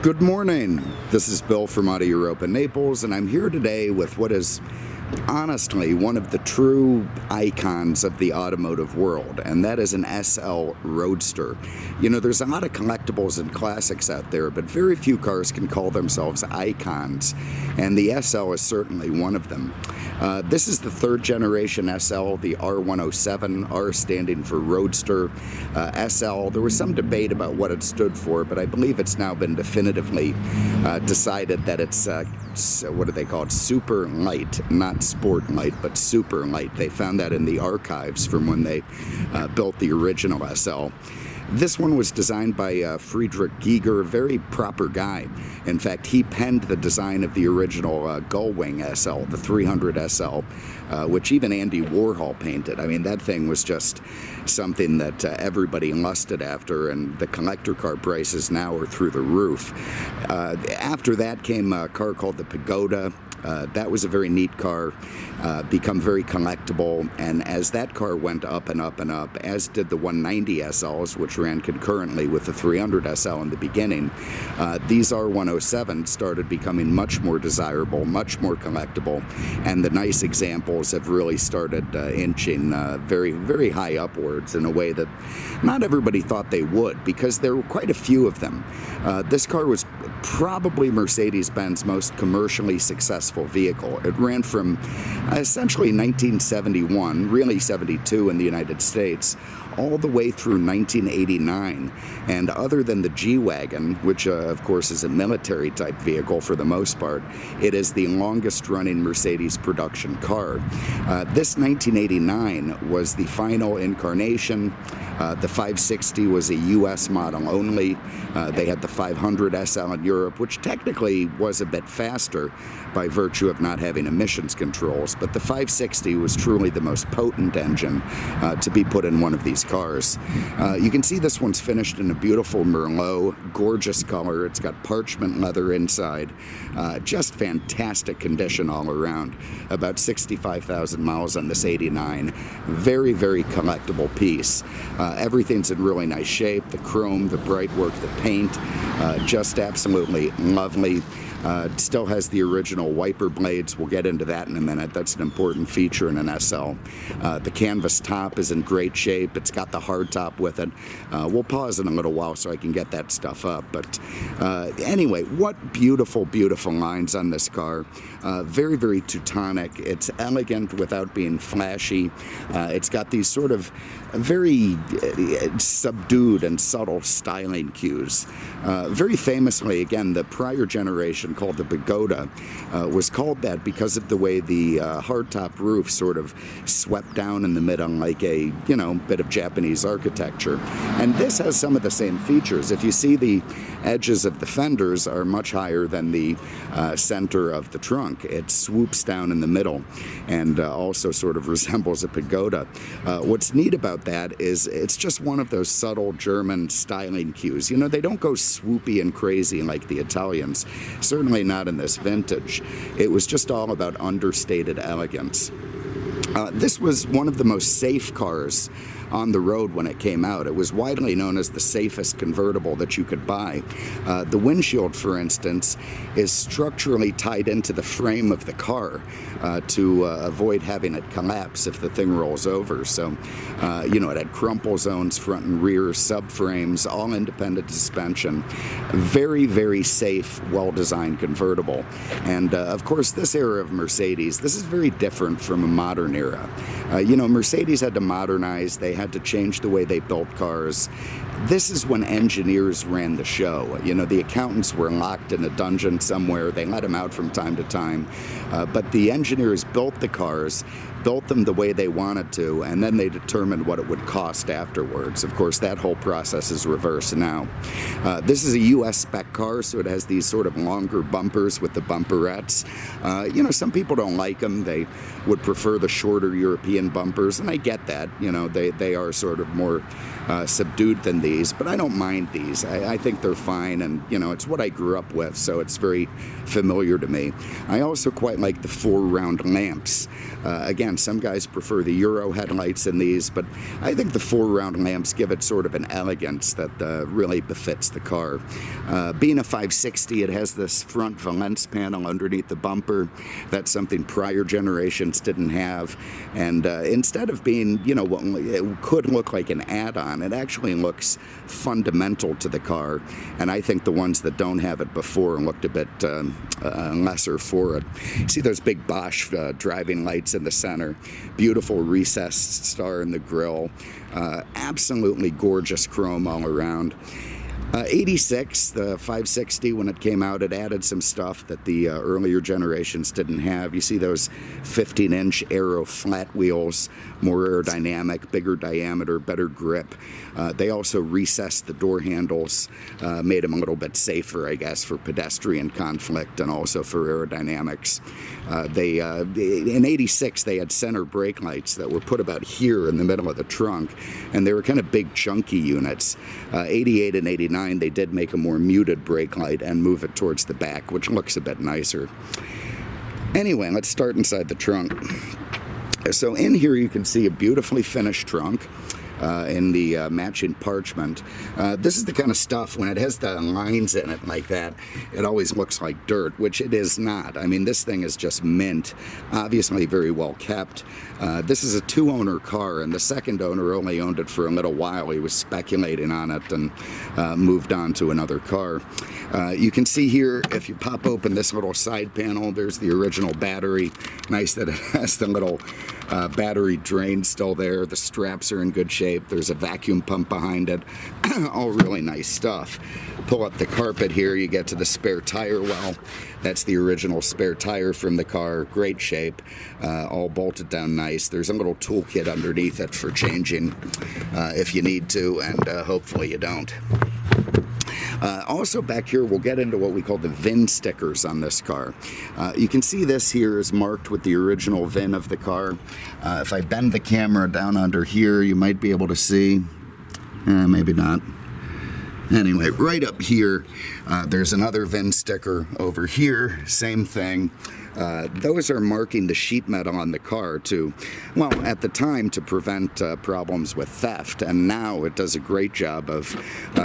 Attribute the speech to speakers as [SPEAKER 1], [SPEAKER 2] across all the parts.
[SPEAKER 1] Good morning. This is Bill from Auto Europa Naples, and I'm here today with what is honestly one of the true icons of the automotive world, and that is an SL Roadster. You know, there's a lot of collectibles and classics out there, but very few cars can call themselves icons, and the SL is certainly one of them. This is the third generation SL, the R107, R standing for Roadster. SL, there was some debate about what it stood for, but I believe it's now been definitively decided that it's, what do they call it, super light, not sport light, but super light. They found that in the archives from when they built the original SL. This one was designed by Friedrich Giger, a very proper guy. In fact, he penned the design of the original Gullwing SL, the 300 SL, which even Andy Warhol painted. I mean, that thing was just something that everybody lusted after, and the collector car prices now are through the roof. After that came a car called the Pagoda. That was a very neat car, become very collectible, and as that car went up and up and up, as did the 190 SLs, which ran concurrently with the 300 SL in the beginning, these R107s started becoming much more desirable, much more collectible, and the nice examples have really started inching very, very high upwards in a way that not everybody thought they would, because there were quite a few of them. This car was probably Mercedes-Benz most commercially successful vehicle. It ran from essentially 1971, really 72 in the United States, all the way through 1989. And other than the G-Wagon, which of course is a military type vehicle for the most part, it is the longest running Mercedes production car. This 1989 was the final incarnation. The 560 was a US model only. They had the 500 SL in Europe, which technically was a bit faster by virtue of not having emissions controls, but the 560 was truly the most potent engine to be put in one of these cars. You can see this one's finished in a beautiful Merlot, gorgeous color. It's got parchment leather inside, just fantastic condition all around. About 65,000 miles on this 89. Very, very collectible piece. Everything's in really nice shape. The chrome, the bright work, the paint, just absolutely lovely. It still has the original wiper blades. We'll get into that in a minute. That's an important feature in an SL. The canvas top is in great shape. It's got the hardtop with it. We'll pause in a little while so I can get that stuff up. But anyway, what beautiful, beautiful lines on this car. Very, very Teutonic. It's elegant without being flashy. It's got these sort of very subdued and subtle styling cues. Very famously, again, the prior generation called the Pagoda was called that because of the way the hardtop roof sort of swept down in the middle like a, you know, bit of Japanese architecture. And this has some of the same features. If you see, the edges of the fenders are much higher than the center of the trunk. It swoops down in the middle and also sort of resembles a pagoda. What's neat about that is it's just one of those subtle German styling cues. You know, they don't go swoopy and crazy like the Italians, certainly not in this vintage. It was just all about understated elegance. This was one of the most safe cars on the road when it came out. It was widely known as the safest convertible that you could buy. The windshield, for instance, is structurally tied into the frame of the car to avoid having it collapse if the thing rolls over. So, you know, it had crumple zones, front and rear, subframes, all independent suspension. Very, very safe, well-designed convertible. And of course, this era of Mercedes, this is very different from a modern era. You know, Mercedes had to modernize. They had to change the way they built cars. This is when engineers ran the show. You know, the accountants were locked in a dungeon somewhere. They let them out from time to time. But the engineers built the cars, built them the way they wanted to, and then they determined what it would cost afterwards. Of course, that whole process is reversed now. This is a US spec car, so it has these sort of longer bumpers with the bumperettes. You know, some people don't like them. They would prefer the shorter European bumpers, and I get that. You know, they are sort of more subdued than these, but I don't mind these. I think they're fine, and you know, it's what I grew up with, so it's very familiar to me. I also quite like the 4-round lamps. Again, Again, some guys prefer the Euro headlights in these, but I think the 4-round lamps give it sort of an elegance that really befits the car. Being a 560, it has this front Valance panel underneath the bumper. That's something prior generations didn't have. And instead of being, you know, what it could look like an add-on, it actually looks fundamental to the car. And I think the ones that don't have it before looked a bit lesser for it. See those big Bosch driving lights in the center, beautiful recessed star in the grille, absolutely gorgeous chrome all around. 86, the 560, when it came out, it added some stuff that the earlier generations didn't have. You see those 15-inch aero flat wheels, more aerodynamic, bigger diameter, better grip. They also recessed the door handles, made them a little bit safer, I guess, for pedestrian conflict and also for aerodynamics. In 86, they had center brake lights that were put about here in the middle of the trunk, and they were kind of big, chunky units. 88 and 89, they did make a more muted brake light and move it towards the back, which looks a bit nicer. Anyway, let's start inside the trunk. So in here you can see a beautifully finished trunk. In the matching parchment. This is the kind of stuff, when it has the lines in it like that, it always looks like dirt, which it is not. I mean, this thing is just mint, obviously very well kept. This is a 2-owner car, and the second owner only owned it for a little while. He was speculating on it and moved on to another car. You can see here, if you pop open this little side panel, there's the original battery. Nice that it has the little battery drain still there. The straps are in good shape. There's a vacuum pump behind it. All really nice stuff. Pull up the carpet here, you get to the spare tire well. That's the original spare tire from the car. Great shape, all bolted down nice. There's a little toolkit underneath it for changing if you need to, and hopefully you don't. Also back here, we'll get into what we call the VIN stickers on this car. You can see this here is marked with the original VIN of the car. If I bend the camera down under here, you might be able to see. Maybe not. Anyway, right up here, there's another VIN sticker. Over here, same thing. Those are marking the sheet metal on the car to, well, at the time to prevent problems with theft, and now it does a great job of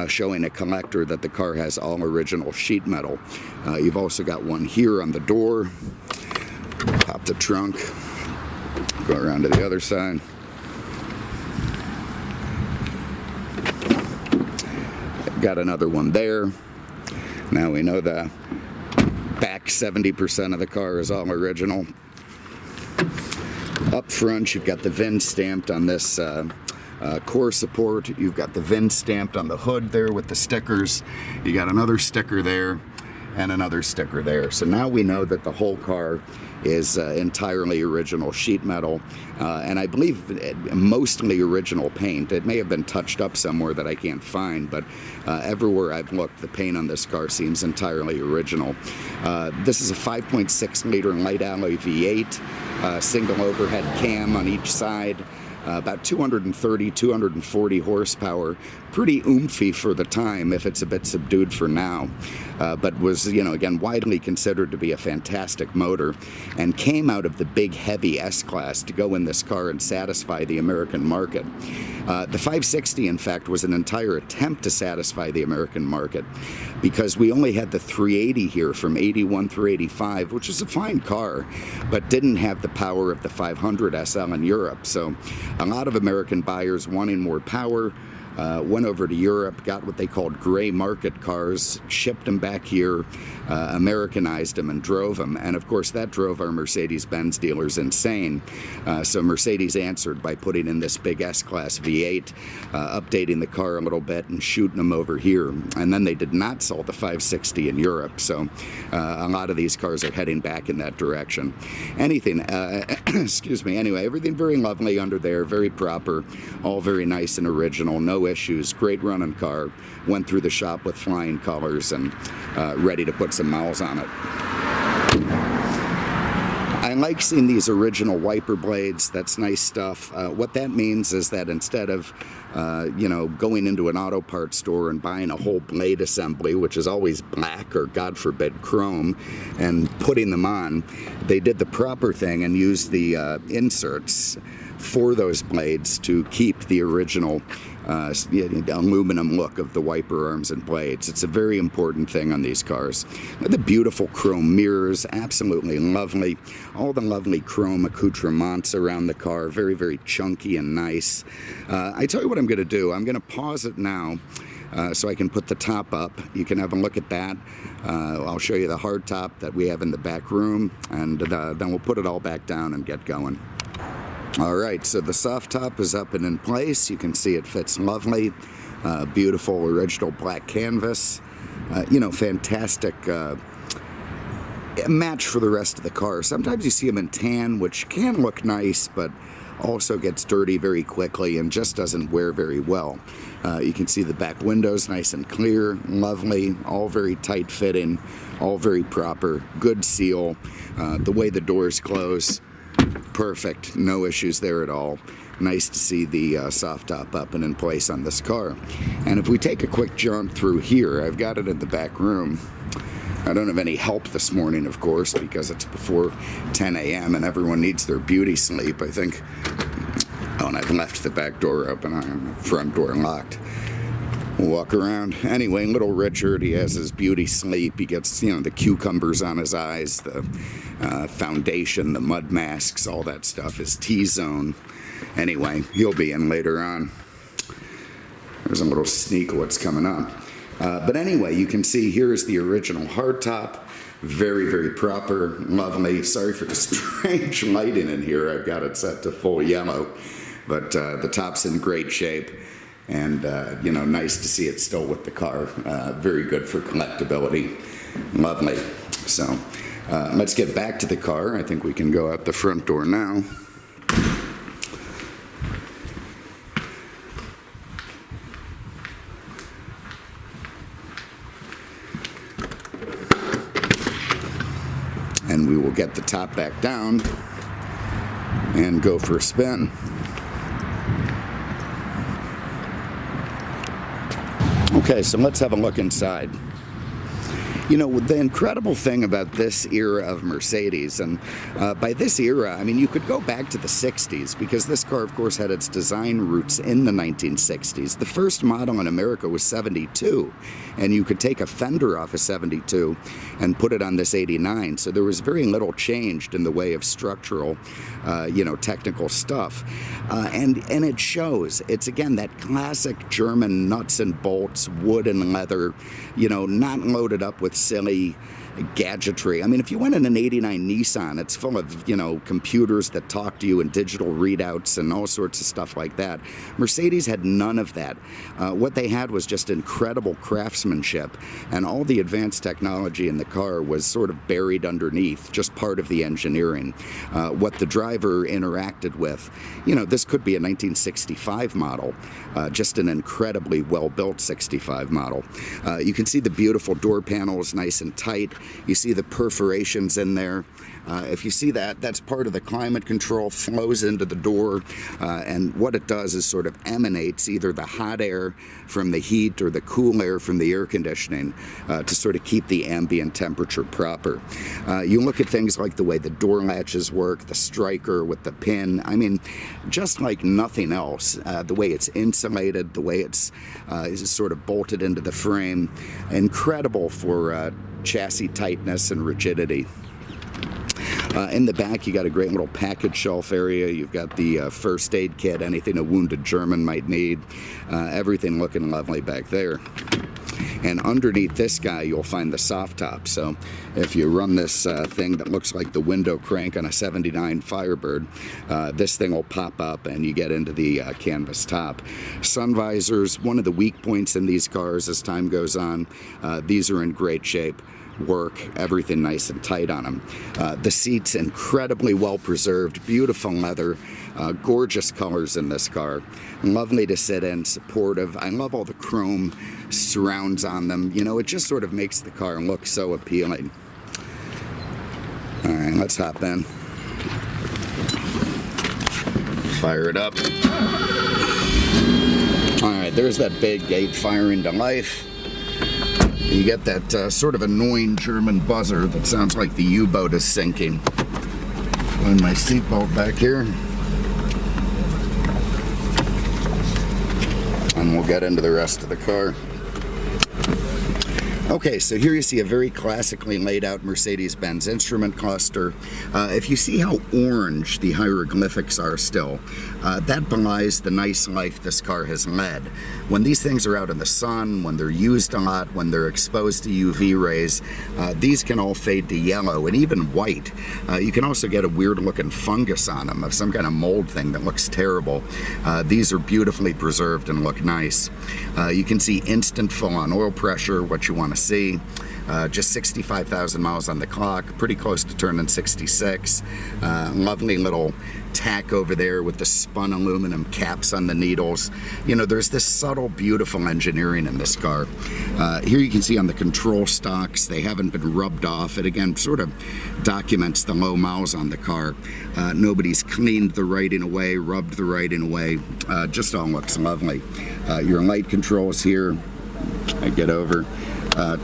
[SPEAKER 1] showing a collector that the car has all original sheet metal. You've also got one here on the door. Pop the trunk, go around to the other side. Got another one there. Now we know the back 70% of the car is all original. Up front, you've got the VIN stamped on this core support. You've got the VIN stamped on the hood there with the stickers. You got another sticker there and another sticker there. So now we know that the whole car is entirely original sheet metal, and I believe mostly original paint. It may have been touched up somewhere that I can't find, but everywhere I've looked, the paint on this car seems entirely original. This is a 5.6 liter light alloy V8, single overhead cam on each side. About 230, 240 horsepower, pretty oomphy for the time if it's a bit subdued for now, but was, you know, again, widely considered to be a fantastic motor, and came out of the big heavy S-Class to go in this car and satisfy the American market. The 560, in fact, was an entire attempt to satisfy the American market, because we only had the 380 here from 81 through 85, which is a fine car, but didn't have the power of the 500 SL in Europe. So a lot of American buyers wanting more power went over to Europe, got what they called gray market cars, shipped them back here, Americanized them, and drove them. And of course, that drove our Mercedes-Benz dealers insane. So Mercedes answered by putting in this big S-Class V8, updating the car a little bit and shooting them over here. And then they did not sell the 560 in Europe. So a lot of these cars are heading back in that direction. Excuse me, anyway, everything very lovely under there, very proper, all very nice and original, no issues, great running car. Went through the shop with flying colors and ready to put some miles on it. I I like seeing these original wiper blades. That's nice stuff. What that means is that instead of going into an auto parts store and buying a whole blade assembly, which is always black or, God forbid, chrome, and putting them on, they did the proper thing and used the inserts for those blades to keep the original aluminum look of the wiper arms and blades. It's a very important thing on these cars. The beautiful chrome mirrors, absolutely lovely. All the lovely chrome accoutrements around the car, very, very chunky and nice. I tell you what I'm going to do. I'm going to pause it now so I can put the top up. You can have a look at that. I'll show you the hardtop that we have in the back room, and then we'll put it all back down and get going. Alright, so the soft top is up and in place. You can see it fits lovely. Beautiful original black canvas. Fantastic match for the rest of the car. Sometimes you see them in tan, which can look nice, but also gets dirty very quickly and just doesn't wear very well. You can see the back windows nice and clear, lovely, all very tight fitting, all very proper, good seal. The way the doors close, perfect, no issues there at all. Nice to see the soft top up and in place on this car. And if we take a quick jump through here, I've got it in the back room. I don't have any help this morning, of course, because it's before 10 a.m. and everyone needs their beauty sleep, I think. Oh, and I've left the back door open, the front door locked. We'll walk around. Anyway, little Richard, he has his beauty sleep. He gets, the cucumbers on his eyes, the foundation, the mud masks, all that stuff, his T-zone. Anyway, he'll be in later on. There's a little sneak of what's coming up. But anyway, you can see here's the original hardtop. Very, very proper, lovely. Sorry for the strange lighting in here. I've got it set to full yellow. But the top's in great shape. And, nice to see it still with the car. Very good for collectability. Lovely. So, let's get back to the car. I think we can go out the front door now. And we will get the top back down and go for a spin. Okay, so let's have a look inside. The incredible thing about this era of Mercedes, and by this era, I mean, you could go back to the 60s, because this car, of course, had its design roots in the 1960s. The first model in America was 72, and you could take a fender off a 72 and put it on this 89, so there was very little changed in the way of structural, technical stuff. And it shows. It's, again, that classic German nuts and bolts, wood and leather, not loaded up with silly gadgetry. I mean, if you went in an 89 Nissan, it's full of, computers that talk to you and digital readouts and all sorts of stuff like that. Mercedes had none of that. What they had was just incredible craftsmanship, and all the advanced technology in the car was sort of buried underneath, just part of the engineering. What the driver interacted with, this could be a 1965 model, just an incredibly well-built 65 model. You can see the beautiful door panels, nice and tight. You see the perforations in there. If you see that, that's part of the climate control, flows into the door, and what it does is sort of emanates either the hot air from the heat or the cool air from the air conditioning to sort of keep the ambient temperature proper. You look at things like the way the door latches work, the striker with the pin. I mean, just like nothing else, the way it's insulated, the way it's sort of bolted into the frame, incredible for chassis tightness and rigidity. In the back, you got a great little package shelf area. You've got the first aid kit, anything a wounded German might need. Everything looking lovely back there. And underneath this guy, you'll find the soft top. So if you run this thing that looks like the window crank on a 79 Firebird, this thing will pop up and you get into the canvas top. Sun visors, one of the weak points in these cars as time goes on. These are in great shape. Work, everything nice and tight on them. The seats incredibly well preserved, beautiful leather, gorgeous colors in this car. Lovely to sit in, supportive. I love all the chrome surrounds on them. It just sort of makes the car look so appealing. All right, let's hop in. Fire it up. Alright, there's that big gate firing to life. You get that sort of annoying German buzzer that sounds like the U-boat is sinking. Find my seatbelt back here. And we'll get into the rest of the car. Okay, so here you see a very classically laid out Mercedes-Benz instrument cluster. If you see how orange the hieroglyphics are still, that belies the nice life this car has led. When these things are out in the sun, when they're used a lot, when they're exposed to UV rays, these can all fade to yellow and even white. You can also get a weird looking fungus on them, of some kind of mold thing that looks terrible. These are beautifully preserved and look nice. You can see instant full on oil pressure, what you want to see. Just 65,000 miles on the clock, pretty close to turning 66. Lovely little tack over there with the spun aluminum caps on the needles. You know, there's this subtle, beautiful engineering in this car. Here you can see on the control stocks, they haven't been rubbed off. It again sort of documents the low miles on the car. Nobody's cleaned the writing away, rubbed the writing away. Just all looks lovely. Your light controls here. I get over.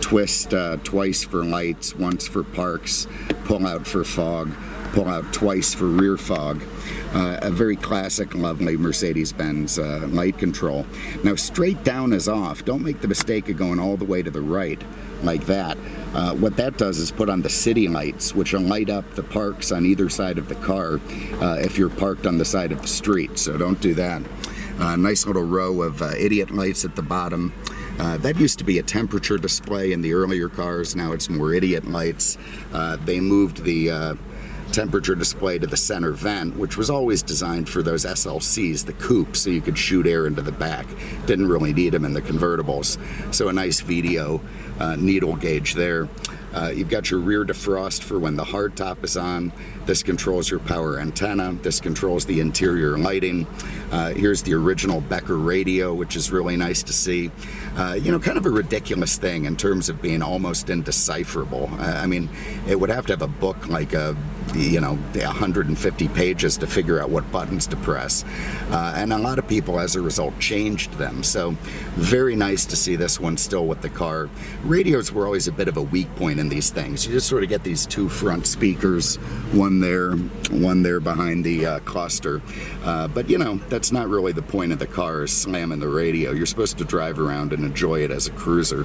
[SPEAKER 1] Twist twice for lights, once for parks, pull out for fog, pull out twice for rear fog. A very classic, lovely Mercedes-Benz light control. Now straight down is off. Don't make the mistake of going all the way to the right like that. What that does is put on the city lights, which will light up the parks on either side of the car if you're parked on the side of the street, so don't do that. Nice little row of idiot lights at the bottom. That used to be a temperature display in the earlier cars. Now it's more idiot lights. They moved the temperature display to the center vent, which was always designed for those SLCs, the coupes, so you could shoot air into the back. Didn't really need them in the convertibles. So a nice VDO needle gauge there. You've got your rear defrost for when the hardtop is on. This controls your power antenna. This controls the interior lighting. Here's the original Becker radio, which is really nice to see. You know, kind of a ridiculous thing in terms of being almost indecipherable. I mean, it would have to have a book like you know, 150 pages to figure out what buttons to press. And a lot of people, as a result, changed them. So very nice to see this one still with the car. Radios were always a bit of a weak point in these things. You just sort of get these two front speakers, one there behind the cluster. But you know, that's not really the point of the car, is slamming the radio. You're supposed to drive around and enjoy it as a cruiser.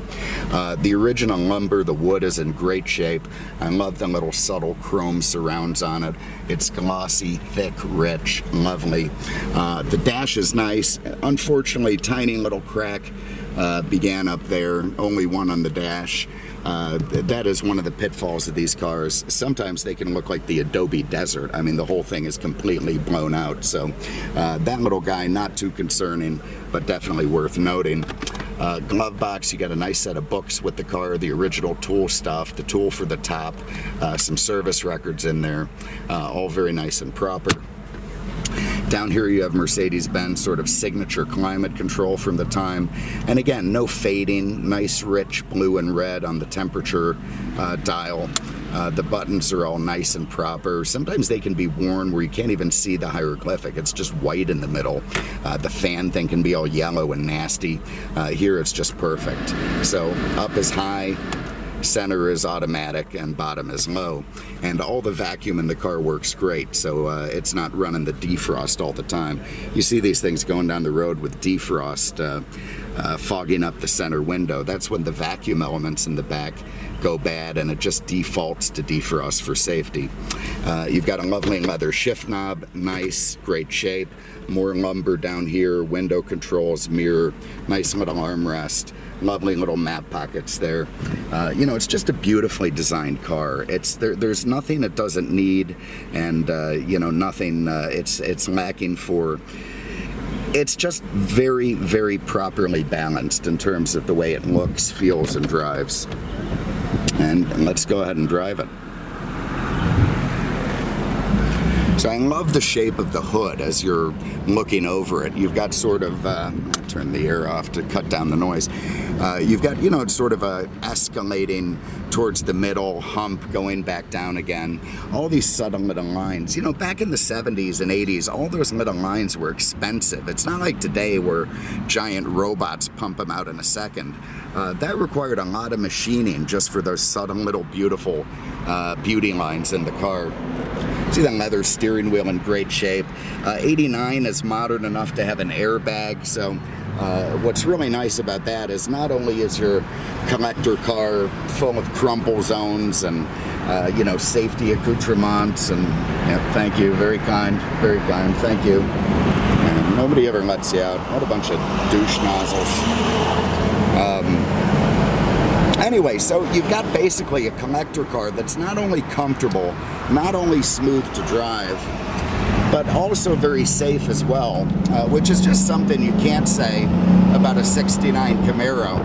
[SPEAKER 1] The original lumber, the wood is in great shape. I love the little subtle chrome surrounds on it. It's glossy, thick, rich, lovely. The dash is nice. Unfortunately, tiny little crack began up there, only one on the dash. That is one of the pitfalls of these cars. Sometimes they can look like the Adobe Desert. I mean, the whole thing is completely blown out. So that little guy, not too concerning, but definitely worth noting. Glove box, you got a nice set of books with the car, the original tool stuff, the tool for the top, some service records in there, all very nice and proper. Down here you have Mercedes-Benz sort of signature climate control from the time. And again, no fading, nice rich blue and red on the temperature dial. The buttons are all nice and proper. Sometimes they can be worn where you can't even see the hieroglyphic. It's just white in the middle. The fan thing can be all yellow and nasty. Here it's just perfect. So up is high, center is automatic, and bottom is low. And all the vacuum in the car works great, so it's not running the defrost all the time. You see these things going down the road with defrost fogging up the center window. That's when the vacuum elements in the back go bad and it just defaults to defrost for safety. You've got a lovely leather shift knob, nice, great shape. More lumber down here, window controls, mirror, nice little armrest. Lovely little map pockets there. You know, it's just a beautifully designed car. There's nothing it doesn't need, and you know, nothing it's lacking for. It's just very, very properly balanced in terms of the way it looks, feels, and drives. And let's go ahead and drive it. So I love the shape of the hood as you're looking over it. You've got sort of, turn the air off to cut down the noise. You've got, you know, it's sort of escalating towards the middle, hump going back down again. All these subtle little lines. You know, back in the 70s and 80s, all those little lines were expensive. It's not like today where giant robots pump them out in a second. That required a lot of machining just for those subtle little beautiful beauty lines in the car. See the leather steering wheel in great shape. 89 is modern enough to have an airbag, so what's really nice about that is not only is your collector car full of crumple zones and you know, safety accoutrements, and yeah, thank you, very kind, thank you. And nobody ever lets you out. What a bunch of douche nozzles. Anyway, so you've got basically a collector car that's not only comfortable, not only smooth to drive, but also very safe as well, which is just something you can't say about a 69 Camaro.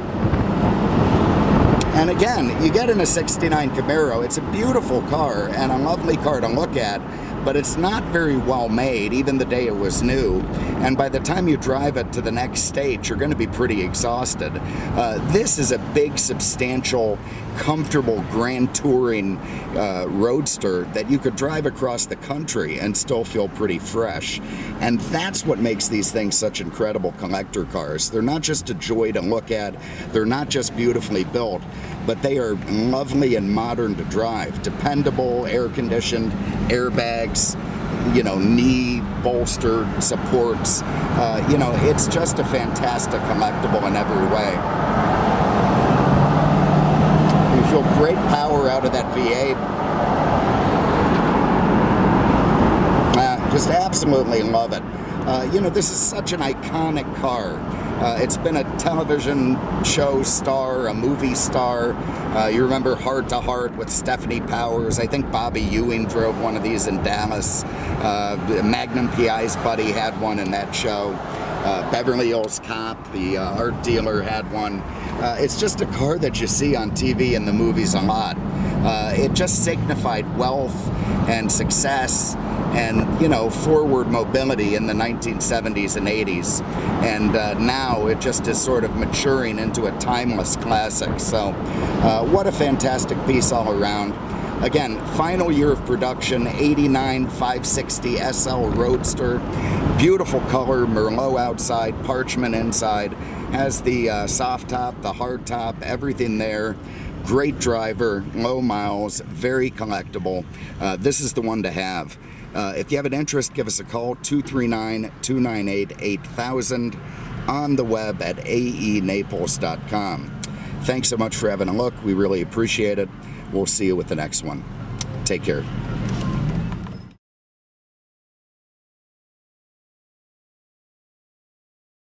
[SPEAKER 1] And again, you get in a 69 Camaro, it's a beautiful car and a lovely car to look at, but it's not very well made, even the day it was new. And by the time you drive it to the next stage, you're going to be pretty exhausted. This is a big, substantial, comfortable, grand touring roadster that you could drive across the country and still feel pretty fresh. And that's what makes these things such incredible collector cars. They're not just a joy to look at, they're not just beautifully built, but they are lovely and modern to drive. Dependable, air-conditioned, airbags, you know, knee bolster supports. You know, it's just a fantastic collectible in every way. You feel great power out of that V8. Just absolutely love it. You know, this is such an iconic car. It's been a television show star, a movie star. You remember Heart to Heart with Stephanie Powers. I think Bobby Ewing drove one of these in Dallas. Magnum PI's buddy had one in that show. Beverly Hills Cop, the art dealer, had one. It's just a car that you see on TV and the movies a lot. It just signified wealth and success and, you know, forward mobility in the 1970s and 80s. And now it just is sort of maturing into a timeless classic. So what a fantastic piece all around. Again, final year of production, 89 560 SL Roadster. Beautiful color, Merlot outside, parchment inside. Has the soft top, the hard top, everything there. Great driver, low miles, very collectible. This is the one to have. If you have an interest, give us a call, 239-298-8000, on the web at aenaples.com. Thanks so much for having a look. We really appreciate it. We'll see you with the next one. Take care.